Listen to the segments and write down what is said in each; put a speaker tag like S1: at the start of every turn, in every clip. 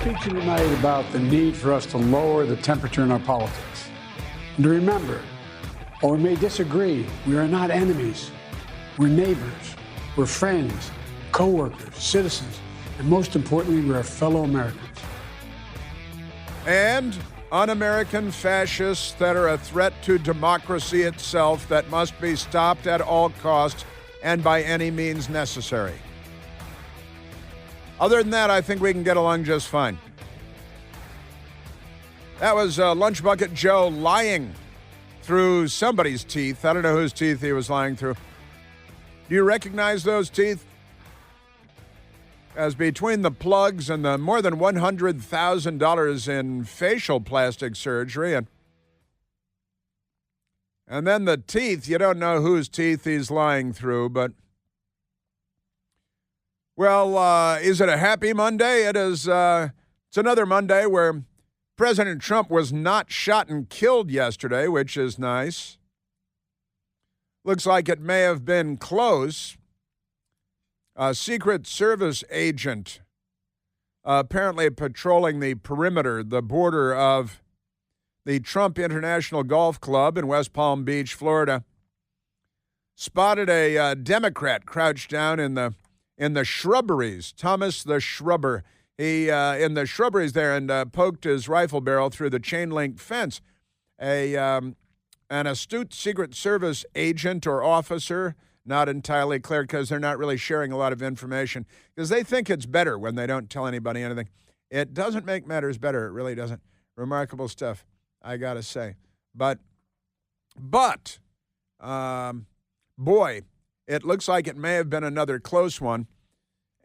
S1: speak to you tonight about the need for us to lower the temperature in our politics. And to remember, while we may disagree, we are not enemies. We're neighbors, we're friends, co-workers, citizens, and most importantly, we're fellow Americans.
S2: And un-American fascists that are a threat to democracy itself that must be stopped at all costs and by any means necessary. Other than that, I think we can get along just fine. That was Lunch Bucket Joe lying through somebody's teeth. I don't know whose teeth he was lying through. Do you recognize those teeth? As between the plugs and the more than $100,000 in facial plastic surgery and then the teeth, you don't know whose teeth he's lying through, but well, is it a happy Monday? It is. It's another Monday where President Trump was not shot and killed yesterday, which is nice. Looks like it may have been close. A Secret Service agent apparently patrolling the perimeter, the border of the Trump International Golf Club in West Palm Beach, Florida, spotted a Democrat crouched down in the shrubberies. Thomas the Shrubber. He in the shrubberies there and poked his rifle barrel through the chain link fence. An astute Secret Service agent or officer, not entirely clear because they're not really sharing a lot of information because they think it's better when they don't tell anybody anything. It doesn't make matters better. It really doesn't. Remarkable stuff, I got to say. But boy, it looks like it may have been another close one.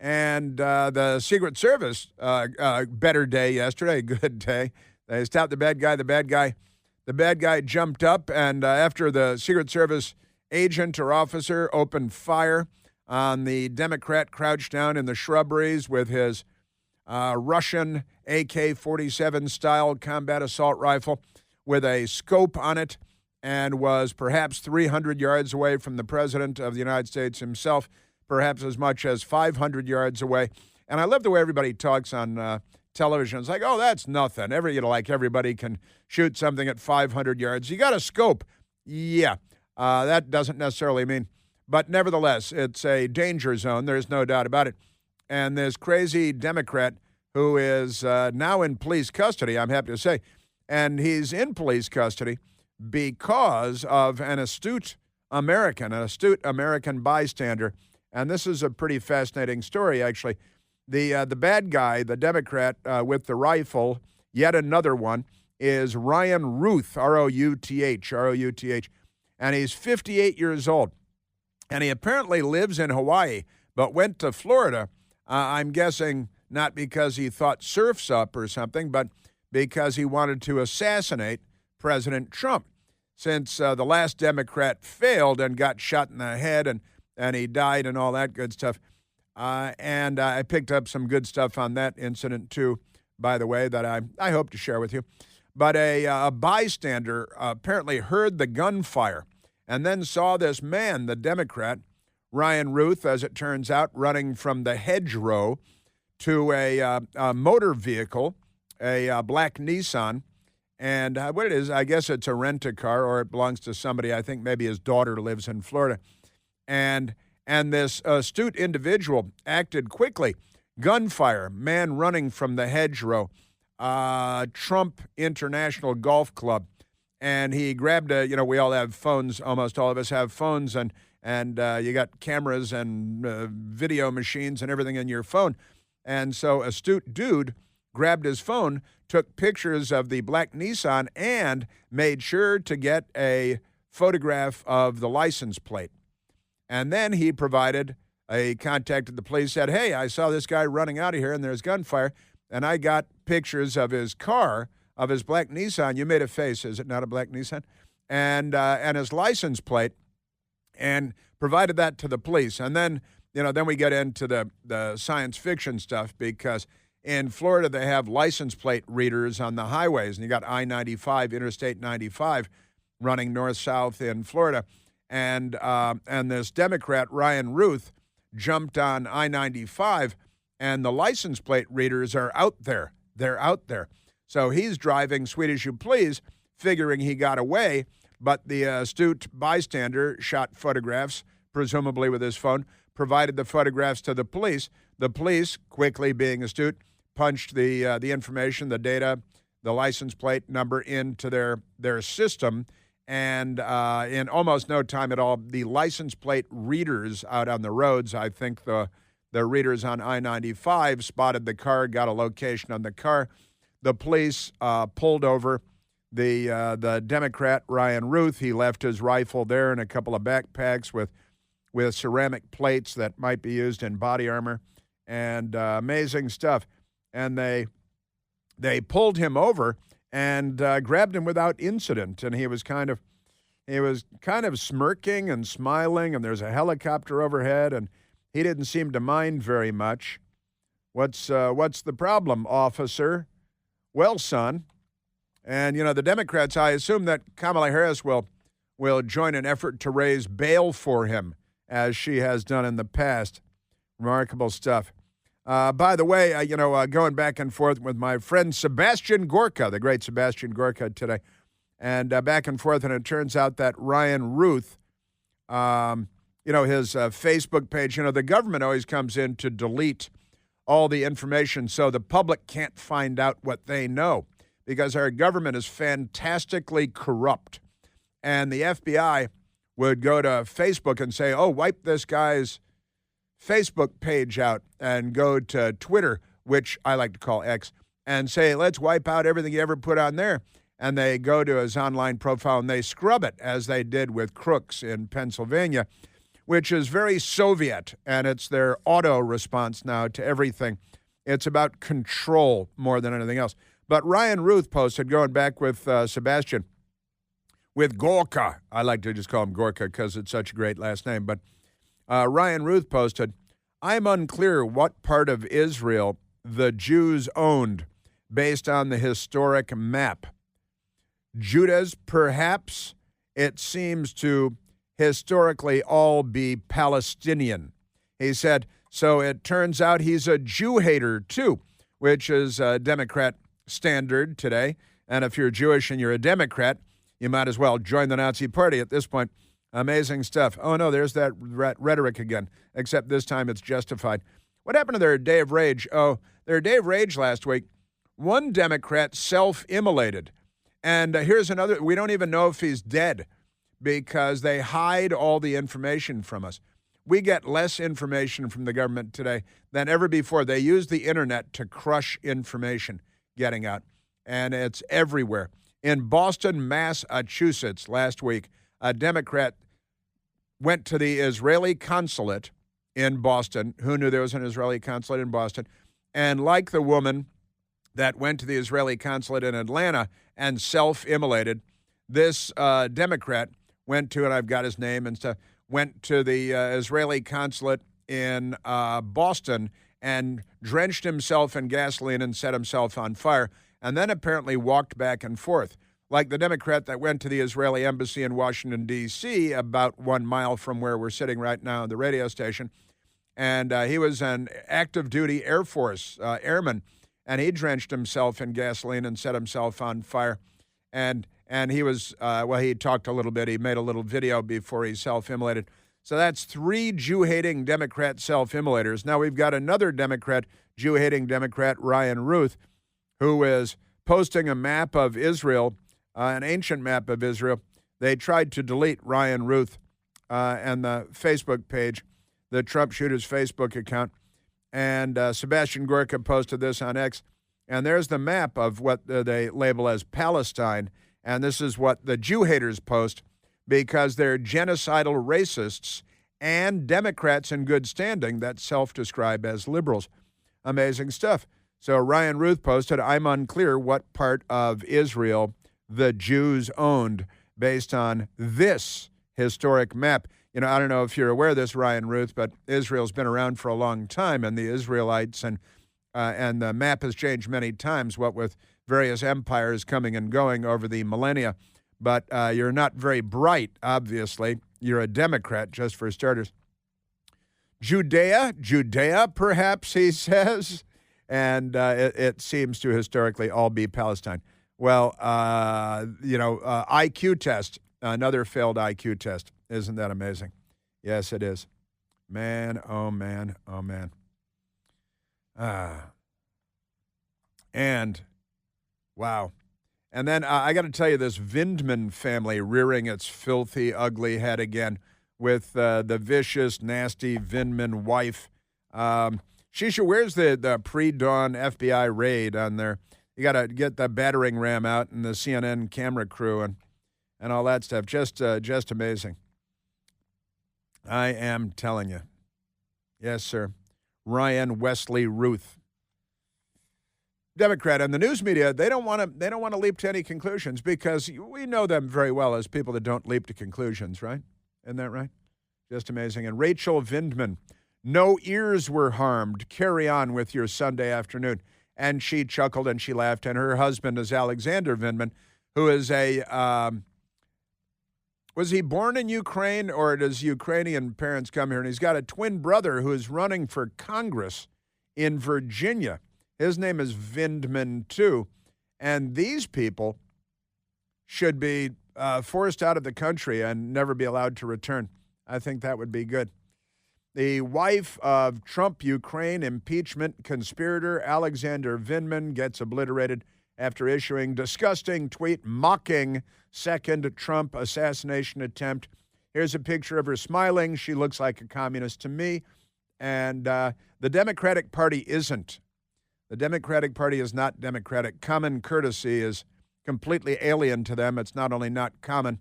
S2: And the Secret Service, better day yesterday, good day. They stopped the bad guy. The bad guy jumped up, and after the Secret Service agent or officer opened fire on the Democrat crouched down in the shrubberies with his Russian AK-47 style combat assault rifle with a scope on it and was perhaps 300 yards away from the President of the United States himself, perhaps as much as 500 yards away. And I love the way everybody talks on television. It's like, oh, that's nothing. Everybody can shoot something at 500 yards. You got a scope. Yeah. That doesn't necessarily mean, but nevertheless, it's a danger zone. There's no doubt about it. And this crazy Democrat who is now in police custody, I'm happy to say, and he's in police custody because of an astute American bystander. And this is a pretty fascinating story, actually. The bad guy, the Democrat with the rifle, yet another one, is Ryan Ruth, R-O-U-T-H. And he's 58 years old. And he apparently lives in Hawaii, but went to Florida, I'm guessing not because he thought surf's up or something, but because he wanted to assassinate President Trump. Since the last Democrat failed and got shot in the head and he died and all that good stuff. And I picked up some good stuff on that incident, too, by the way, that I hope to share with you. But a bystander apparently heard the gunfire and then saw this man, the Democrat, Ryan Ruth, as it turns out, running from the hedgerow to a motor vehicle, a black Nissan. And what it is, I guess it's a rent-a-car or it belongs to somebody. I think maybe his daughter lives in Florida. And this astute individual acted quickly. Gunfire, man running from the hedgerow, Trump International Golf Club. And he grabbed we all have phones, almost all of us have phones, and you got cameras and video machines and everything in your phone. And so astute dude grabbed his phone, took pictures of the black Nissan, and made sure to get a photograph of the license plate. And then he contacted the police, said, hey, I saw this guy running out of here and there's gunfire, and I got pictures of his car, of his black Nissan. You made a face. Is it not a black Nissan? And his license plate, and provided that to the police. And then, then we get into the science fiction stuff, because in Florida they have license plate readers on the highways, and you got I-95, Interstate 95, running north-south in Florida. And this Democrat, Ryan Ruth, jumped on I-95, and the license plate readers are out there. they're out there. So he's driving sweet as you please, figuring he got away, but the astute bystander shot photographs, presumably with his phone, provided the photographs to the police. The police, quickly being astute, punched the information, the data, the license plate number into their system, and in almost no time at all, the license plate readers out on the roads, I think the readers on I-95 spotted the car, got a location on the car. The police pulled over the Democrat, Ryan Ruth. He left his rifle there and a couple of backpacks with ceramic plates that might be used in body armor, and amazing stuff. And they pulled him over and grabbed him without incident, and he was kind of smirking and smiling, and there's a helicopter overhead, and he didn't seem to mind very much. What's the problem, officer? Well, son, and the Democrats, I assume that Kamala Harris will join an effort to raise bail for him, as she has done in the past. Remarkable stuff. By the way, going back and forth with my friend Sebastian Gorka, the great Sebastian Gorka today, and back and forth, and it turns out that Ryan Ruth, his Facebook page, the government always comes in to delete all the information so the public can't find out what they know, because our government is fantastically corrupt. And the FBI would go to Facebook and say, wipe this guy's Facebook page out, and go to Twitter, which I like to call X, and say, let's wipe out everything you ever put on there. And they go to his online profile and they scrub it, as they did with Crooks in Pennsylvania, which is very Soviet, and it's their auto response now to everything. It's about control more than anything else. But Ryan Ruth posted, going back with Sebastian, with Gorka. I like to just call him Gorka because it's such a great last name. But Ryan Ruth posted, I'm unclear what part of Israel the Jews owned based on the historic map. Judah's, perhaps. It seems to historically all be Palestinian. He said, so it turns out he's a Jew hater too, which is a Democrat standard today. And if you're Jewish and you're a Democrat, you might as well join the Nazi Party at this point. Amazing stuff. Oh, no, there's that rhetoric again, except this time it's justified. What happened to their day of rage? Oh, their day of rage last week, one Democrat self-immolated. And here's another. We don't even know if he's dead because they hide all the information from us. We get less information from the government today than ever before. They use the internet to crush information getting out, and it's everywhere. In Boston, Massachusetts last week, a Democrat went to the Israeli consulate in Boston. Who knew there was an Israeli consulate in Boston? And like the woman that went to the Israeli consulate in Atlanta and self-immolated, this Democrat went to, and I've got his name and stuff, went to the Israeli consulate in Boston and drenched himself in gasoline and set himself on fire, and then apparently walked back and forth. Like the Democrat that went to the Israeli embassy in Washington, D.C., about 1 mile from where we're sitting right now, the radio station. And he was an active duty Air Force airman, and he drenched himself in gasoline and set himself on fire. And he was, he talked a little bit. He made a little video before he self-immolated. So that's 3 Jew-hating Democrat self-immolators. Now we've got another Democrat, Jew-hating Democrat, Ryan Ruth, who is posting a map of Israel, an ancient map of Israel. They tried to delete Ryan Ruth and the Facebook page, the Trump Shooters Facebook account. And Sebastian Gorka posted this on X. And there's the map of what they label as Palestine. And this is what the Jew haters post because they're genocidal racists and Democrats in good standing that self-describe as liberals. Amazing stuff. So Ryan Ruth posted, I'm unclear what part of Israel the Jews owned based on this historic map. I don't know if you're aware of this, Ryan Ruth, but Israel's been around for a long time, and the Israelites and the map has changed many times, what with various empires coming and going over the millennia. But you're not very bright, obviously. You're a Democrat, just for starters. Judea, perhaps, he says. and it seems to historically all be Palestine. Well, IQ test, another failed IQ test. Isn't that amazing? Yes, it is. Man, oh man, oh man. And wow. And then I got to tell you, this Vindman family rearing its filthy, ugly head again with the vicious, nasty Vindman wife. Shisha, where's the pre-dawn FBI raid on there? You got to get the battering ram out and the CNN camera crew and all that stuff. Just amazing. I am telling you. Yes, sir. Ryan Wesley Ruth. Democrat and the news media, they don't want to leap to any conclusions because we know them very well as people that don't leap to conclusions, right? Isn't that right? Just amazing. And Rachel Vindman, no ears were harmed. Carry on with your Sunday afternoon. And she chuckled and she laughed. And her husband is Alexander Vindman, who is was he born in Ukraine or does Ukrainian parents come here? And he's got a twin brother who is running for Congress in Virginia. His name is Vindman, too. And these people should be forced out of the country and never be allowed to return. I think that would be good. The wife of Trump Ukraine impeachment conspirator Alexander Vindman gets obliterated after issuing disgusting tweet mocking second Trump assassination attempt. Here's a picture of her smiling. She looks like a communist to me. And the Democratic Party isn't. The Democratic Party is not democratic. Common courtesy is completely alien to them. It's not only not common,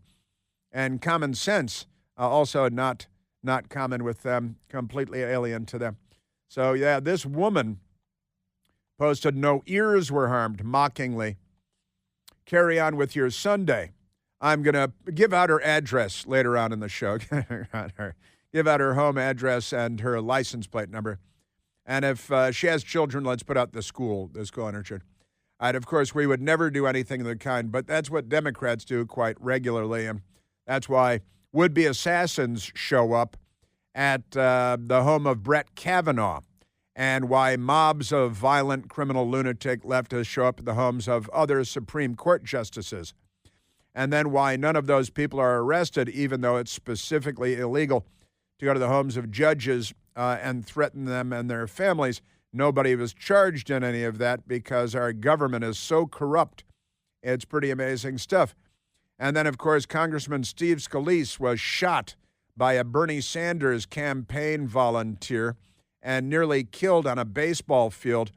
S2: and common sense also not common with them, completely alien to them. So, yeah, this woman posted no ears were harmed mockingly. Carry on with your Sunday. I'm going to give out her address later on in the show. Give out her home address and her license plate number. And if she has children, let's put out the school on her children. And, of course, we would never do anything of the kind, but that's what Democrats do quite regularly. And that's why would-be assassins show up at the home of Brett Kavanaugh and why mobs of violent criminal lunatic leftists show up at the homes of other Supreme Court justices. And then why none of those people are arrested, even though it's specifically illegal to go to the homes of judges and threaten them and their families. Nobody was charged in any of that because our government is so corrupt. It's pretty amazing stuff. And then, of course, Congressman Steve Scalise was shot by a Bernie Sanders campaign volunteer and nearly killed on a baseball field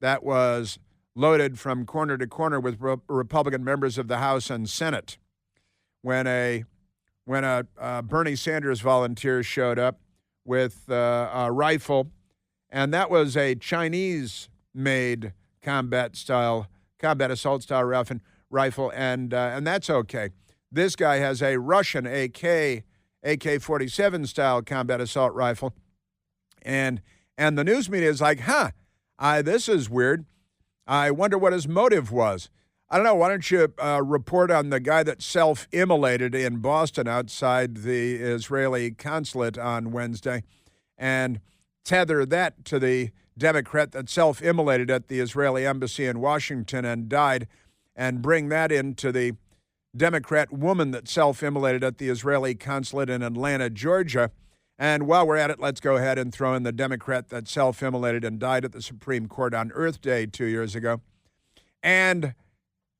S2: that was loaded from corner to corner with Republican members of the House and Senate. When a Bernie Sanders volunteer showed up with a rifle, and that was a Chinese-made combat assault style rifle, and that's okay. This guy has a Russian AK-47 style combat assault rifle, and the news media is like, this is weird. I wonder what his motive was. I don't know. Why don't you report on the guy that self-immolated in Boston outside the Israeli consulate on Wednesday and tether that to the Democrat that self-immolated at the Israeli embassy in Washington and died and bring that into the Democrat woman that self-immolated at the Israeli consulate in Atlanta, Georgia. And while we're at it, let's go ahead and throw in the Democrat that self-immolated and died at the Supreme Court on Earth Day 2 years ago. And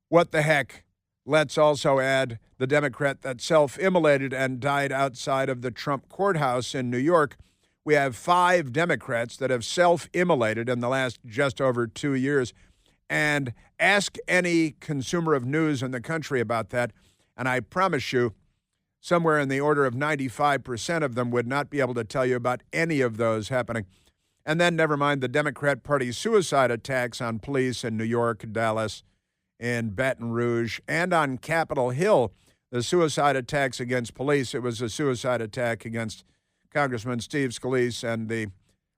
S2: what the heck, let's also add the Democrat that self-immolated and died outside of the Trump courthouse in New York. We have 5 Democrats that have self-immolated in the last just over 2 years. And ask any consumer of news in the country about that, and I promise you, somewhere in the order of 95% of them would not be able to tell you about any of those happening. And then never mind the Democrat Party suicide attacks on police in New York, Dallas, in Baton Rouge, and on Capitol Hill, the suicide attacks against police. It was a suicide attack against Congressman Steve Scalise and the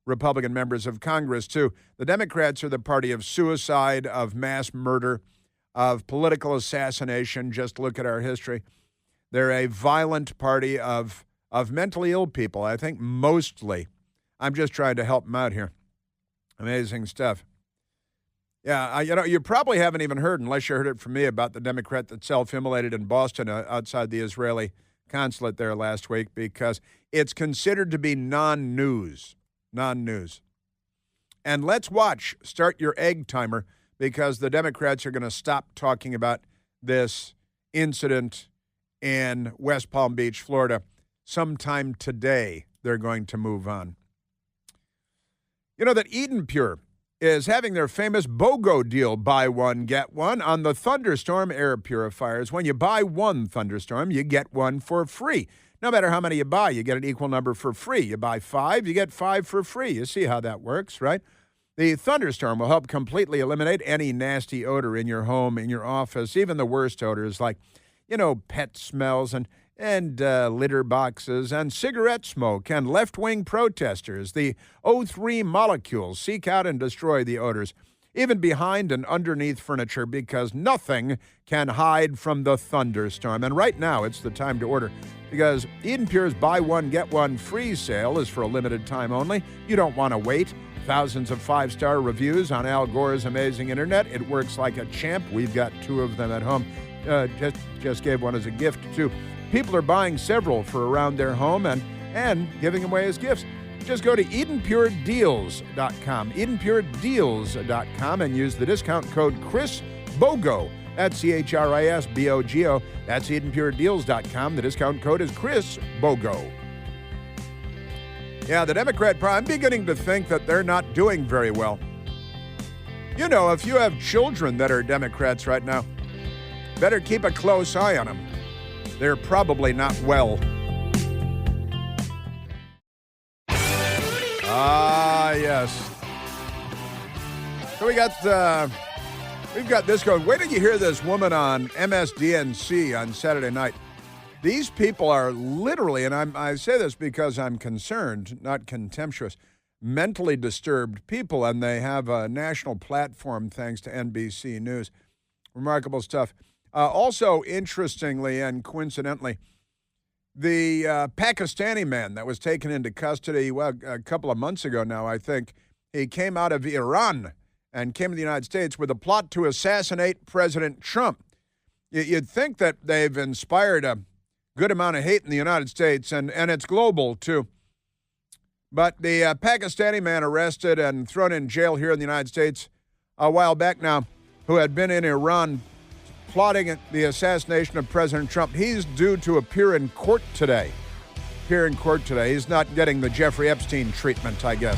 S2: Republican members of Congress, too. The Democrats are the party of suicide, of mass murder, of political assassination. Just look at our history. They're a violent party of mentally ill people, I think mostly. I'm just trying to help them out here. Amazing stuff. Yeah, you probably haven't even heard, unless you heard it from me, about the Democrat that self-immolated in Boston outside the Israeli consulate there last week, because it's considered to be non-news. Non-news. And let's watch. Start your egg timer, because the Democrats are going to stop talking about this incident in West Palm Beach, Florida. Sometime today, they're going to move on. You know that Eden Pure is having their famous BOGO deal, buy one, get one, on the Thunderstorm air purifiers. When you buy one Thunderstorm, you get one for free. No matter how many you buy, you get an equal number for free. You buy 5, you get 5 for free. You see how that works, right? The Thunderstorm will help completely eliminate any nasty odor in your home, in your office, even the worst odors like, pet smells and litter boxes and cigarette smoke and left-wing protesters. The O3 molecules seek out and destroy the odors, even behind and underneath furniture, because nothing can hide from the Thunderstorm. And right now, it's the time to order, because Eden Pure's buy one, get one free sale is for a limited time only. You don't want to wait. Thousands of 5-star reviews on Al Gore's amazing internet. It works like a champ. We've got 2 of them at home. Just gave one as a gift, too. People are buying several for around their home and giving them away as gifts. Just go to EdenPureDeals.com, EdenPureDeals.com, and use the discount code ChrisBogo. That's ChrisBogo. That's EdenPureDeals.com. The discount code is ChrisBogo. Yeah, the Democrat I'm beginning to think that they're not doing very well. If you have children that are Democrats right now, better keep a close eye on them. They're probably not well. Yes. So we've got this going. Wait till you hear this woman on MSDNC on Saturday night. These people are literally, and I say this because I'm concerned, not contemptuous, mentally disturbed people, and they have a national platform thanks to NBC News. Remarkable stuff. Also, interestingly and coincidentally, the Pakistani man that was taken into custody, a couple of months ago now, I think, he came out of Iran and came to the United States with a plot to assassinate President Trump. You'd think that they've inspired a good amount of hate in the United States, and it's global, too. But the Pakistani man arrested and thrown in jail here in the United States a while back now, who had been in Iran plotting the assassination of President Trump, he's due to appear in court today. He's not getting the Jeffrey Epstein treatment, I guess.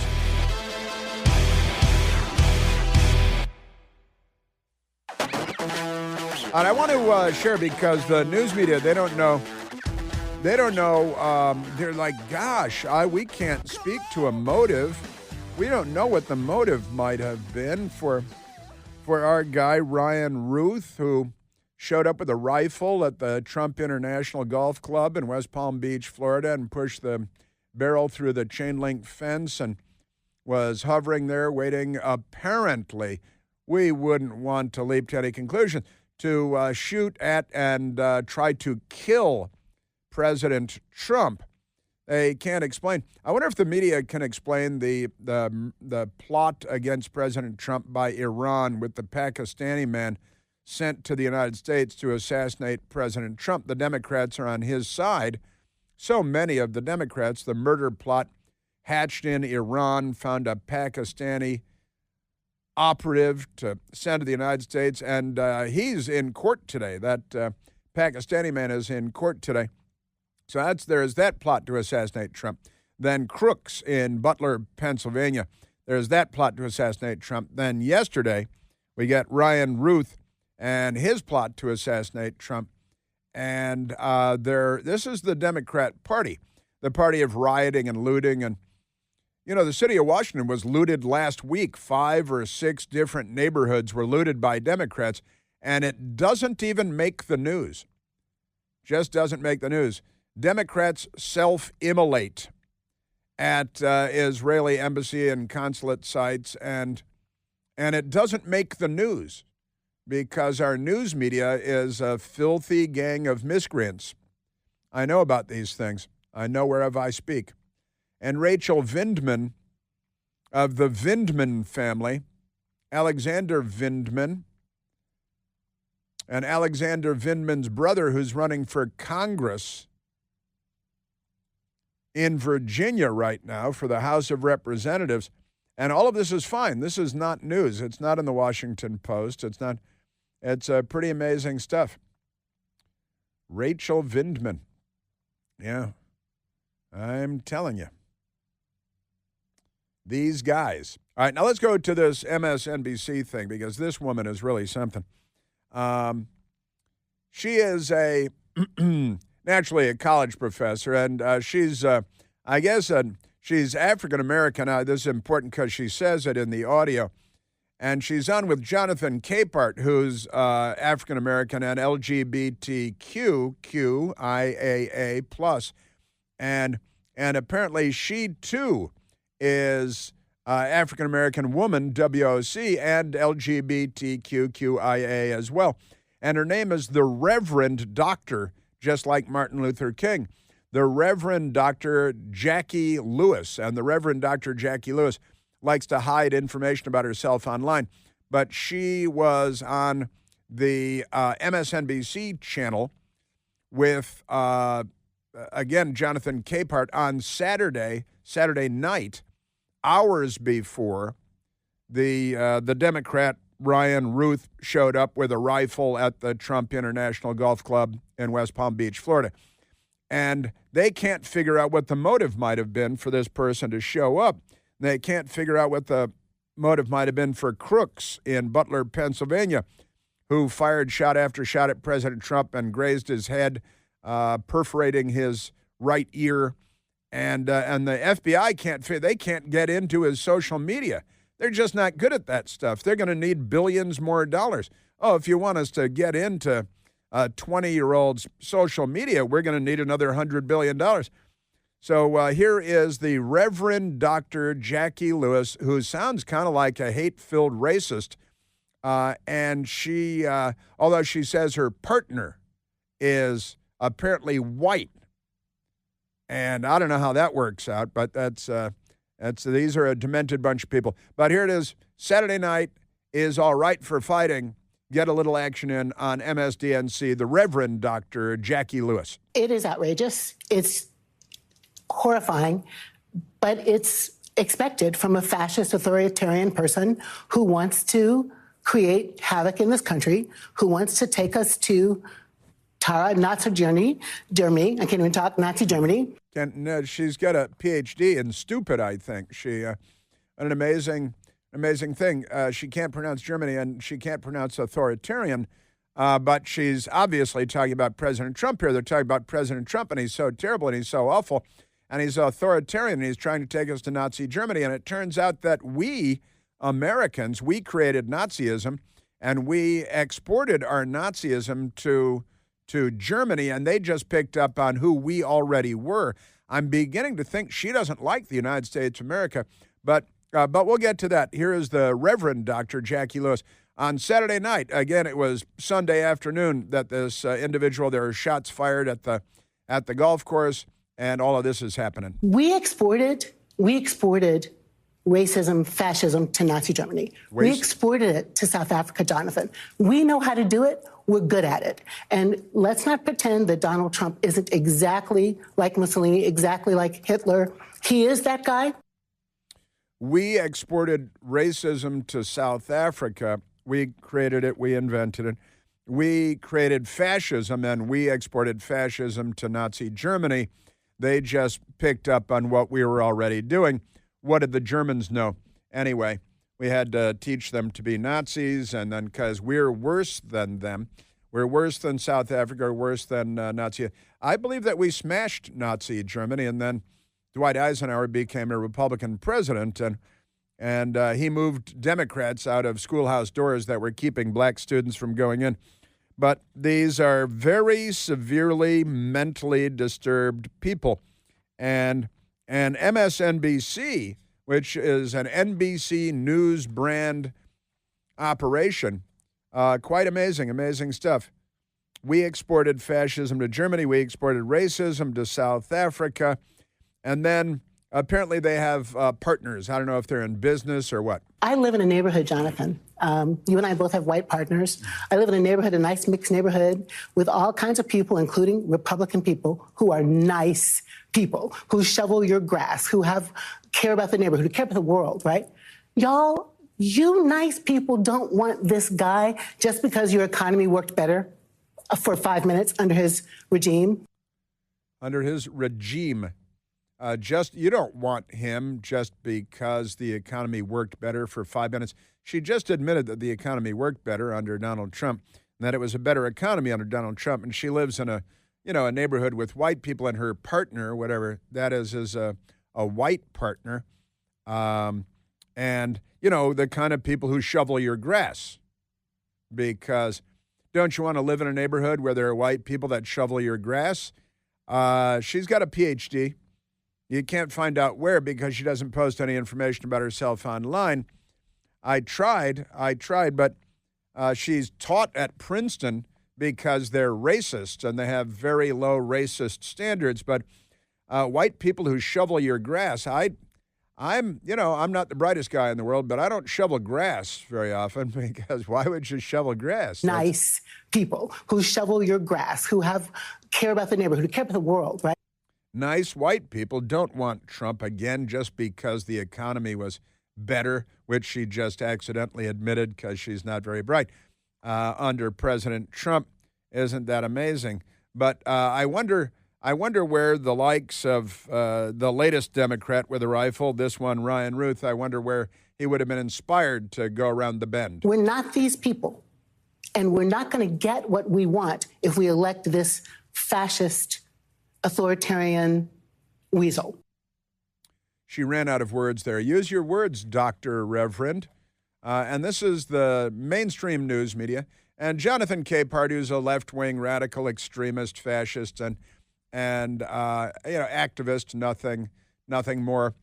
S2: And I want to share, because the news media, they don't know. They're like, gosh, we can't speak to a motive. We don't know what the motive might have been for our guy, Ryan Ruth, who showed up with a rifle at the Trump International Golf Club in West Palm Beach, Florida, and pushed the barrel through the chain link fence and was hovering there waiting, apparently, we wouldn't want to leap to any conclusion, to shoot at and try to kill President Trump. They can't explain. I wonder if the media can explain the plot against President Trump by Iran with the Pakistani man sent to the United States to assassinate President Trump. The Democrats are on his side. So many of the Democrats, the murder plot hatched in Iran, found a Pakistani operative to send to the United States, and he's in court today. That Pakistani man is in court today. So there's that plot to assassinate Trump. Then Crooks in Butler, Pennsylvania. There's that plot to assassinate Trump. Then yesterday, we get Ryan Ruth and his plot to assassinate Trump. And this is the Democrat Party, the party of rioting and looting. And, the city of Washington was looted last week. 5 or 6 different neighborhoods were looted by Democrats, and it doesn't even make the news. Just doesn't make the news. Democrats self-immolate at Israeli embassy and consulate sites, and it doesn't make the news because our news media is a filthy gang of miscreants. I know about these things. I know whereof I speak. And Rachel Vindman of the Vindman family Alexander Vindman, and Alexander Vindman's brother, who's running for Congress in Virginia right now for the House of Representatives. And all of this is fine. This is not news. It's not in the Washington Post. It's pretty amazing stuff. Rachel Vindman. Yeah, I'm telling you. These guys. All right, now let's go to this MSNBC thing because this woman is really something. She is naturally a college professor, and she's, I guess, she's African-American. This is important because she says it in the audio. And she's on with Jonathan Capehart, who's African-American and LGBTQ, QIAA+. And apparently she, too, is African-American woman, WOC, and LGBTQIA as well. And her name is the Reverend Dr., just like Martin Luther King, the Reverend Dr. Jackie Lewis. And the Reverend Dr. Jackie Lewis likes to hide information about herself online. But she was on the MSNBC channel with, again, Jonathan Capehart on Saturday night, hours before the Democrat Ryan Ruth showed up with a rifle at the Trump International Golf Club in West Palm Beach, Florida. And they can't figure out what the motive might have been for this person to show up. They can't figure out what the motive might have been for Crooks in Butler, Pennsylvania, who fired shot after shot at President Trump and grazed his head, perforating his right ear. And the FBI can't get into his social media. They're just not good at that stuff. They're going to need billions more dollars. Oh, if you want us to get into a 20-year-old's social media, we're going to need another $100 billion. So here is the Reverend Dr. Jackie Lewis, who sounds kind of like a hate-filled racist. And she, although she says her partner is apparently white, and I don't know how that works out, but these are a demented bunch of people. But here it is. Saturday night is all right for fighting. Get a little action in on MSDNC, the Reverend Dr. Jackie Lewis.
S3: It is outrageous. It's horrifying, but it's expected from a fascist authoritarian person who wants to create havoc in this country, who wants to take us to Nazi Germany. I can't even talk, Nazi Germany.
S2: And she's got a PhD in stupid, I think. She, an amazing thing. She can't pronounce Germany and she can't pronounce authoritarian, but she's obviously talking about President Trump here. They're talking about President Trump, and he's so terrible and he's so awful, and he's authoritarian, and he's trying to take us to Nazi Germany. And it turns out that we Americans, we created Nazism, and we exported our Nazism to Germany, and they just picked up on who we already were. I'm beginning to think she doesn't like the United States of America, but we'll get to that. Here is the Reverend Dr. Jackie Lewis. On Saturday night, again, it was Sunday afternoon that this individual, there were shots fired at the golf course, and all of this is happening.
S3: We exported racism, fascism to Nazi Germany. We exported it to South Africa, Jonathan. We know how to do it. We're good at it. And let's not pretend that Donald Trump isn't exactly like Mussolini, exactly like Hitler. He is that guy.
S2: We exported racism to South Africa. We created it. We invented it. We created fascism, and we exported fascism to Nazi Germany. They just picked up on what we were already doing. What did the Germans know? Anyway, we had to teach them to be Nazis, and then because we're worse than them, we're worse than South Africa, or worse than Nazi. I believe that we smashed Nazi Germany, and then Dwight Eisenhower became a Republican president, and he moved Democrats out of schoolhouse doors that were keeping black students from going in. But these are very severely mentally disturbed people, and MSNBC, which is an NBC News brand operation, quite amazing stuff. We exported fascism to Germany. We exported racism to South Africa. And then Apparently they have partners. I don't know if they're in business or what.
S3: I live in a neighborhood, Jonathan. You and I both have white partners. I live in a neighborhood, a nice mixed neighborhood with all kinds of people, including Republican people, who are nice people, who shovel your grass, who care about the neighborhood, who care about the world, right? Y'all, you nice people don't want this guy just because your economy worked better for 5 minutes under his regime.
S2: Under his regime. You don't want him just because the economy worked better for 5 minutes. She just admitted that the economy worked better under Donald Trump, and that it was a better economy under Donald Trump. And she lives in a neighborhood with white people, and her partner, whatever that is a white partner, and the kind of people who shovel your grass. Because don't you want to live in a neighborhood where there are white people that shovel your grass? She's got a PhD. You can't find out where because she doesn't post any information about herself online. I tried, but she's taught at Princeton because they're racist and they have very low racist standards. But white people who shovel your grass, I'm not the brightest guy in the world, but I don't shovel grass very often because why would you shovel grass?
S3: Nice people who shovel your grass, who care about the neighborhood, who care about the world, right?
S2: Nice white people don't want Trump again just because the economy was better, which she just accidentally admitted because she's not very bright, under President Trump. Isn't that amazing? But I wonder where the likes of the latest Democrat with a rifle, this one, Ryan Ruth, I wonder where he would have been inspired to go around the bend.
S3: We're not these people, and we're not going to get what we want if we elect this fascist, authoritarian weasel.
S2: She ran out of words there. Use your words, Dr. Reverend. And this is the mainstream news media. And Jonathan Capehart, who's a left-wing radical extremist, fascist, and activist, nothing more.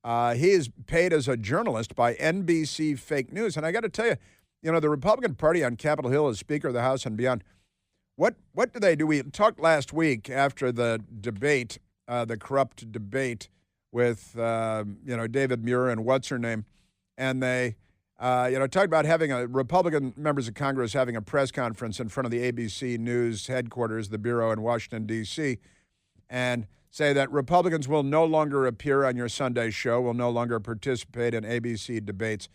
S2: He is paid as a journalist by NBC Fake News. And I got to tell you, the Republican Party on Capitol Hill as Speaker of the House and beyond, what do they do? We talked last week after the debate, the corrupt debate with, David Muir and what's her name. And they, talked about having Republican members of Congress having a press conference in front of the ABC News headquarters, the Bureau in Washington, D.C., and say that Republicans will no longer appear on your Sunday show, will no longer participate in ABC debates,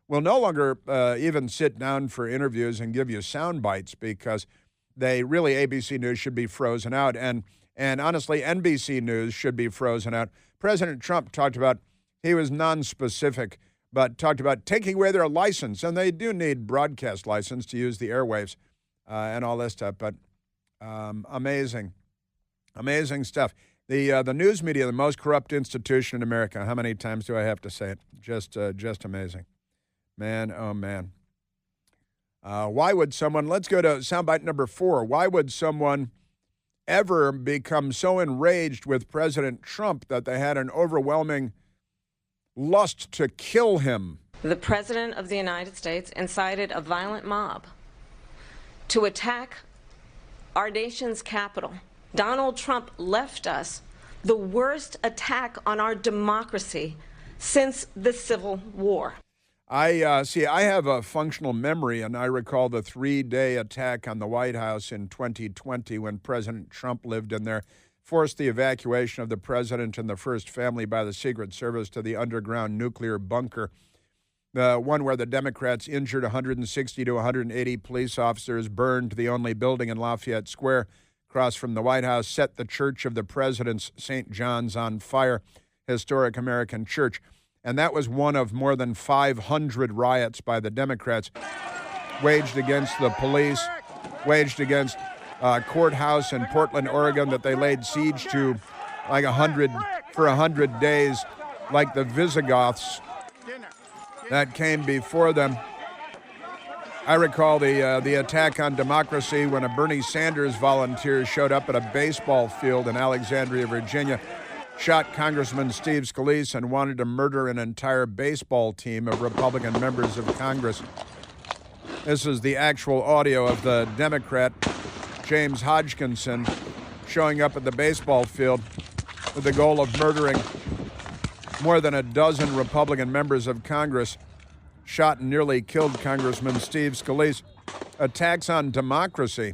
S2: will no longer even sit down for interviews and give you sound bites because ABC News should be frozen out. And honestly, NBC News should be frozen out. President Trump talked about, he was nonspecific, but talked about taking away their license. And they do need broadcast license to use the airwaves and all this stuff. But amazing stuff. The news media, the most corrupt institution in America. How many times do I have to say it? Just amazing. Man, oh man. Why would someone, let's go to soundbite number 4. Why would someone ever become so enraged with President Trump that they had an overwhelming lust to kill him?
S4: The President of the United States incited a violent mob to attack our nation's capital. Donald Trump left us the worst attack on our democracy since the Civil War.
S2: I have a functional memory, and I recall the 3-day attack on the White House in 2020 when President Trump lived in there, forced the evacuation of the president and the first family by the Secret Service to the underground nuclear bunker, the one where the Democrats injured 160 to 180 police officers, burned the only building in Lafayette Square across from the White House, set the Church of the President's St. John's on fire, historic American church. And that was one of more than 500 riots by the Democrats waged against the police, waged against courthouse in Portland, Oregon that they laid siege to like 100 days, like the Visigoths that came before them. I recall the attack on democracy when a Bernie Sanders volunteer showed up at a baseball field in Alexandria, Virginia, shot Congressman Steve Scalise and wanted to murder an entire baseball team of Republican members of Congress. This is the actual audio of the Democrat, James Hodgkinson, showing up at the baseball field with the goal of murdering More than a dozen Republican members of Congress shot and nearly killed Congressman Steve Scalise. Attacks on democracy.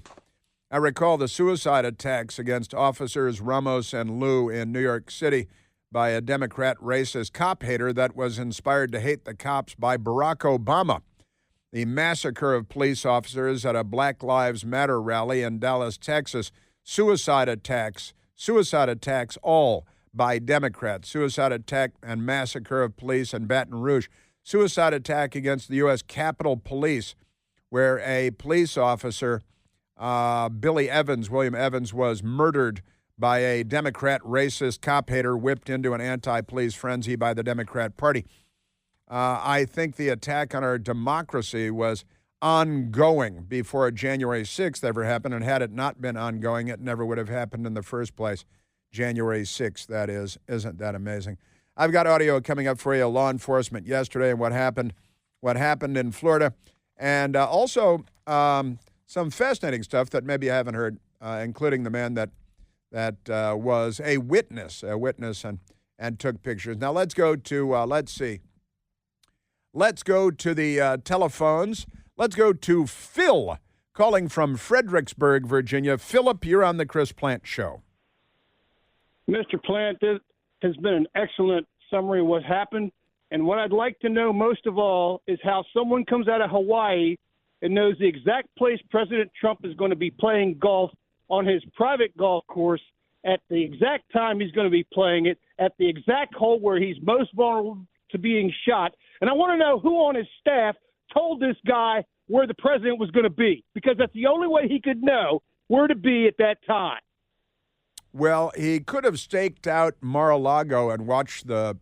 S2: I recall the suicide attacks against officers Ramos and Liu in New York City by a Democrat racist cop hater that was inspired to hate the cops by Barack Obama. The massacre of police officers at a Black Lives Matter rally in Dallas, Texas. Suicide attacks all by Democrats. Suicide attack and massacre of police in Baton Rouge. Suicide attack against the U.S. Capitol Police, where a police officer, William Evans, was murdered by a Democrat racist cop hater whipped into an anti-police frenzy by the Democrat Party. I think the attack on our democracy was ongoing before January 6th ever happened, and had it not been ongoing, it never would have happened in the first place. January 6th, that is. Isn't that amazing? I've got audio coming up for you, law enforcement yesterday and what happened in Florida, and also some fascinating stuff that maybe you haven't heard, including the man that was a witness and took pictures. Now let's go to Let's go to the telephones. Let's go to Phil, calling from Fredericksburg, Virginia. Philip, you're on the Chris Plante Show.
S5: Mr. Plante, this has been an excellent summary of what happened. And what I'd like to know most of all is how someone comes out of Hawaii and knows the exact place President Trump is going to be playing golf on his private golf course at the exact time he's going to be playing it, at the exact hole where he's most vulnerable to being shot. And I want to know who on his staff told this guy where the president was going to be, because that's the only way he could know where to be at that time.
S2: Well, he could have staked out Mar-a-Lago and watched the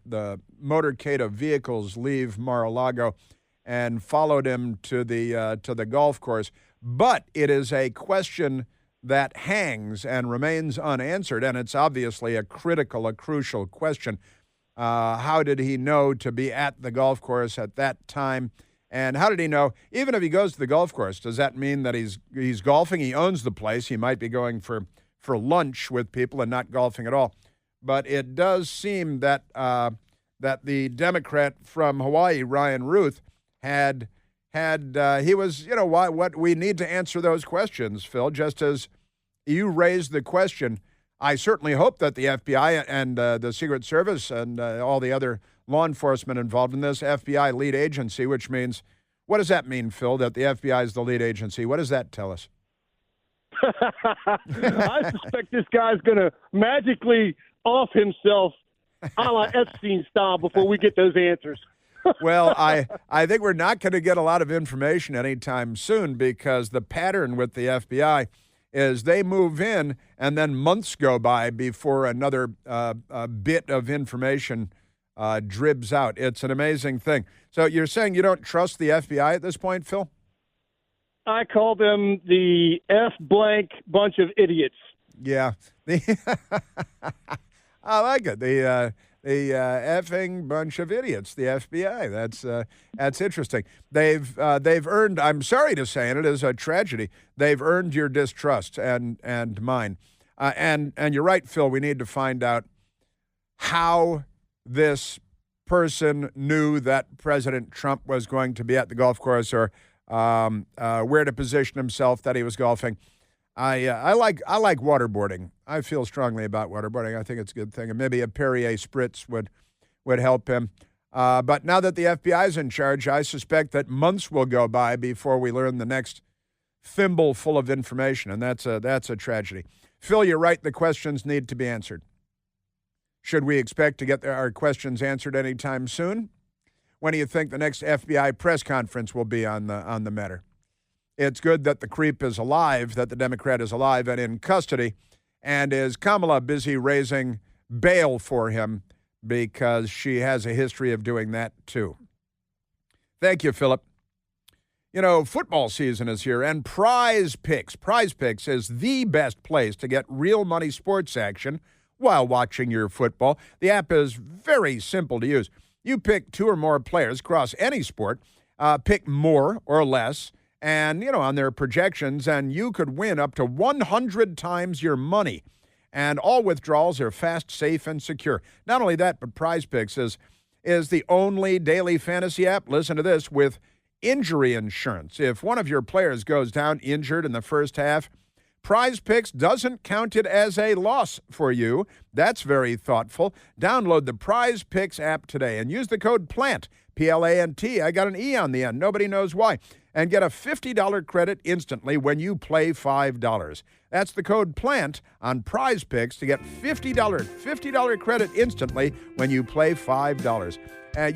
S2: motorcade of vehicles leave Mar-a-Lago and followed him to the golf course. But it is a question that hangs and remains unanswered, and it's obviously a crucial question. How did he know to be at the golf course at that time? And how did he know, even if he goes to the golf course, does that mean that he's golfing? He owns the place. He might be going for lunch with people and not golfing at all. But it does seem that that the Democrat from Hawaii, Ryan Ruth, he was, what we need to answer those questions, Phil, just as you raised the question. I certainly hope that the FBI and the Secret Service and all the other law enforcement involved in this, FBI lead agency, which means, what does that mean, Phil, that the FBI is the lead agency? What does that tell us?
S5: I suspect this guy's going to magically off himself a la Epstein style before we get those answers.
S2: Well, I think we're not going to get a lot of information anytime soon, because the pattern with the FBI is they move in and then months go by before another bit of information dribs out. It's an amazing thing. So you're saying you don't trust the FBI at this point, Phil?
S5: I call them the F-blank bunch of idiots.
S2: Yeah. I like it. The effing bunch of idiots, the FBI. That's interesting. They've earned, I'm sorry to say, and it is a tragedy, they've earned your distrust and mine. And you're right, Phil, we need to find out how this person knew that President Trump was going to be at the golf course, or where to position himself that he was golfing. I like waterboarding. I feel strongly about waterboarding. I think it's a good thing, and maybe a Perrier Spritz would help him. But now that the FBI is in charge, I suspect that months will go by before we learn the next thimble full of information, and that's a tragedy. Phil, you're right. The questions need to be answered. Should we expect to get our questions answered anytime soon? When do you think the next FBI press conference will be on the matter? It's good that the creep is alive, that the Democrat is alive and in custody, and is Kamala busy raising bail for him, because she has a history of doing that too. Thank you, Philip. Football season is here, and Prize Picks is the best place to get real money sports action while watching your football. The app is very simple to use. You pick two or more players across any sport, pick more or less, and, on their projections, and you could win up to 100 times your money. and all withdrawals are fast, safe, and secure. Not only that, but Prize Picks is the only daily fantasy app, listen to this, with injury insurance. If one of your players goes down injured in the first half, Prize Picks doesn't count it as a loss for you. That's very thoughtful. Download the Prize Picks app today and use the code PLANT, P-L-A-N-T. I got an E on the end. Nobody knows why. And get a $50 credit instantly when you play $5. That's the code PLANT on Prize Picks to get $50 credit instantly when you play $5.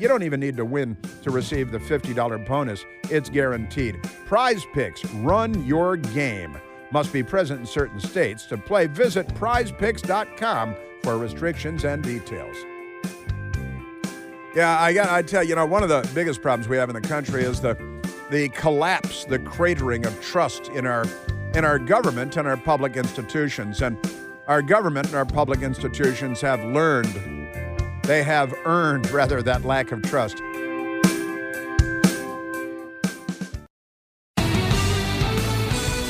S2: You don't even need to win to receive the $50 bonus. It's guaranteed. Prize Picks, run your game. Must be present in certain states. To play, visit prizepicks.com for restrictions and details. Yeah, I tell you, one of the biggest problems we have in the country is the collapse, the cratering of trust in our government and our public institutions. And our government and our public institutions have earned that lack of trust.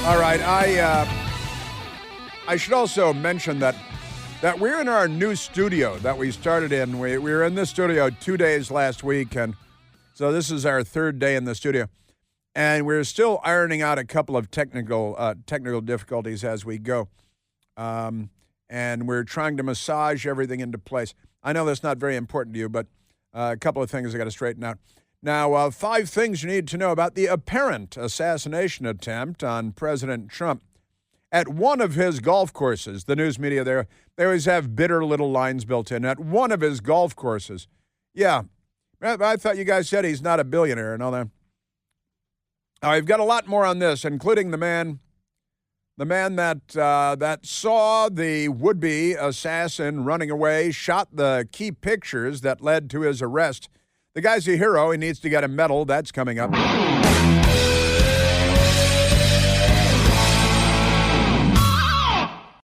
S2: All right, I should also mention that we're in our new studio that we started in. We were in this studio 2 days last week, and so this is our third day in the studio. And we're still ironing out a couple of technical difficulties as we go. And we're trying to massage everything into place. I know that's not very important to you, but a couple of things I got to straighten out. Now, 5 things you need to know about the apparent assassination attempt on President Trump. At one of his golf courses, the news media there, they always have bitter little lines built in. At one of his golf courses. Yeah, I thought you guys said he's not a billionaire and all that. I've got a lot more on this, including the man that saw the would-be assassin running away, shot the key pictures that led to his arrest. The guy's a hero. He needs to get a medal. That's coming up.